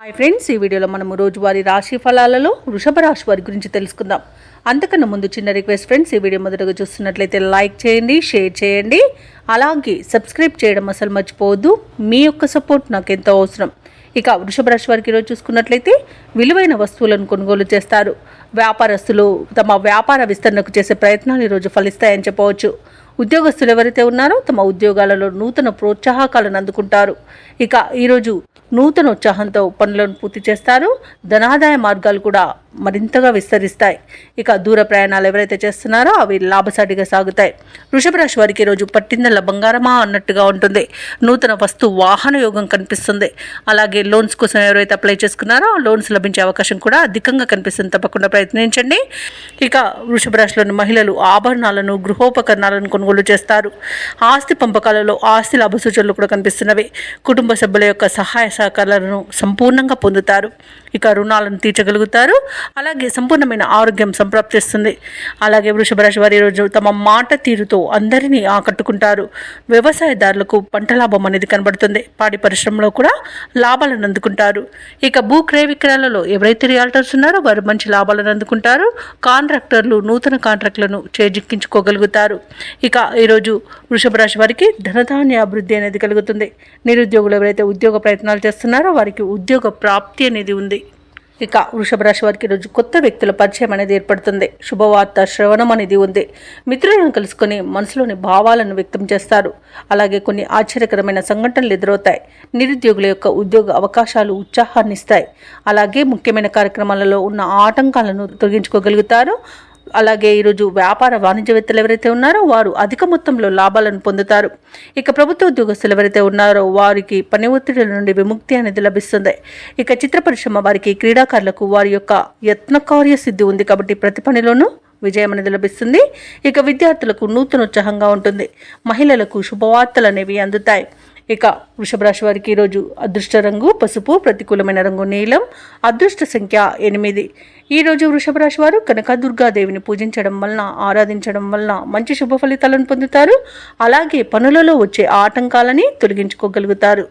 Hi friends, ఈ వీడియోలో మనము రోజువారీ రాశి ఫలాలలో వృషభ రాశి వారి గురించి తెలుసుకుందాం. అంతకన్నా ముందు చిన్న రిక్వెస్ట్ ఫ్రెండ్స్, ఈ వీడియో మొదటగా చూస్తున్నట్లయితే లైక్ చేయండి, షేర్ చేయండి, అలాగే సబ్స్క్రైబ్ చేయడం అసలు మర్చిపోవద్దు. మీ యొక్క సపోర్ట్ నాకు ఎంతో అవసరం. ఇక వృషభ రాశి వారికి ఈరోజు చూసుకున్నట్లయితే విలువైన వస్తువులను కొనుగోలు చేస్తారు. వ్యాపారస్తులు తమ వ్యాపార విస్తరణకు చేసే ప్రయత్నాలు ఈరోజు ఫలిస్తాయని చెప్పవచ్చు. ఉద్యోగస్తులు ఎవరైతే ఉన్నారో తమ ఉద్యోగాలలో నూతన ప్రోత్సాహకాలను అందుకుంటారు. ఇక ఈరోజు నూతన ఉత్సాహంతో పనులను పూర్తి చేస్తారు. ధనాదాయ మార్గాలు కూడా మరింతగా విస్తరిస్తాయి. ఇక దూర ప్రయాణాలు ఎవరైతే చేస్తున్నారో అవి లాభసాటిగా సాగుతాయి. వృషభ రాశి వారికి ఈరోజు పట్టిందల బంగారమా అన్నట్టుగా ఉంటుంది. నూతన వస్తు వాహన యోగం కనిపిస్తుంది. అలాగే లోన్స్ కోసం ఎవరైతే అప్లై చేసుకున్నారో ఆ లోన్స్ లభించే అవకాశం కూడా అధికంగా కనిపిస్తుంది. తప్పకుండా ప్రయత్నించండి. ఇక వృషభ రాశిలోని మహిళలు ఆభరణాలను, గృహోపకరణాలను కొనుగోలు చేస్తారు. ఆస్తి పంపకాలలో ఆస్తి లాభ సూచనలు కూడా కనిపిస్తున్నవి. కుటుంబ సభ్యుల యొక్క సహాయ సహకారాలను సంపూర్ణంగా పొందుతారు. ఇక రుణాలను తీర్చగలుగుతారు. అలాగే సంపూర్ణమైన ఆరోగ్యం సంప్రాప్తిస్తుంది. అలాగే వృషభ రాశి వారి రోజు తమ మాట తీరుతో అందరినీ ఆకట్టుకుంటారు. వ్యవసాయదారులకు పంట లాభం అనేది కనబడుతుంది. పాడి పరిశ్రమలో కూడా లాభాలను అందుకుంటారు. ఇక భూ క్రయ విక్రయాలలో ఎవరైతే రియాల్టర్స్ ఉన్నారో వారు మంచి లాభాలను అందుకుంటారు. కాంట్రాక్టర్లు నూతన కాంట్రాక్టులను చేజిక్కించుకోగలుగుతారు. ఇక ఈరోజు వృషభ రాశి వారికి ధనధాన్య అభివృద్ధి అనేది కలుగుతుంది. నిరుద్యోగులు ఎవరైతే ఉద్యోగ ప్రయత్నాలు చేస్తున్నారో వారికి ఉద్యోగ ప్రాప్తి అనేది ఉంది. ఇక వృషభ రాశి వారికి ఈరోజు కొత్త వ్యక్తుల పరిచయం అనేది ఏర్పడుతుంది. శుభవార్త శ్రవణం అనేది ఉంది. మిత్రులను కలుసుకొని మనసులోని భావాలను వ్యక్తం చేస్తారు. అలాగే కొన్ని ఆశ్చర్యకరమైన సంఘటనలు ఎదురవుతాయి. నిరుద్యోగుల యొక్క ఉద్యోగ అవకాశాలు ఉత్సాహాన్ని ఇస్తాయి. అలాగే ముఖ్యమైన కార్యక్రమాలలో ఉన్న ఆటంకాలను తొలగించుకోగలుగుతారు. అలాగే ఈరోజు వ్యాపార వాణిజ్యవేత్తలు ఎవరైతే ఉన్నారో వారు అధిక మొత్తంలో లాభాలను పొందుతారు. ఇక ప్రభుత్వ ఉద్యోగస్తులు ఎవరైతే ఉన్నారో వారికి పని ఒత్తిడి నుండి విముక్తి అనేది లభిస్తుంది. ఇక చిత్ర పరిశ్రమ వారికి, క్రీడాకారులకు వారి యొక్క యత్నకార్య సిద్ధి ఉంది కాబట్టి ప్రతి పనిలోనూ విజయం అనేది లభిస్తుంది. ఇక విద్యార్థులకు నూతన ఉత్సాహంగా ఉంటుంది. మహిళలకు శుభవార్తలు అనేవి అందుతాయి. ఇక వృషభ రాశి వారికి ఈరోజు అదృష్ట రంగు పసుపు, ప్రతికూలమైన రంగు నీలం, అదృష్ట సంఖ్య 8. ఈరోజు వృషభ రాశి వారు కనకదుర్గాదేవిని పూజించడం వలన, ఆరాధించడం వలన మంచి శుభ ఫలితాలను పొందుతారు. అలాగే పనులలో వచ్చే ఆటంకాలని తొలగించుకోగలుగుతారు.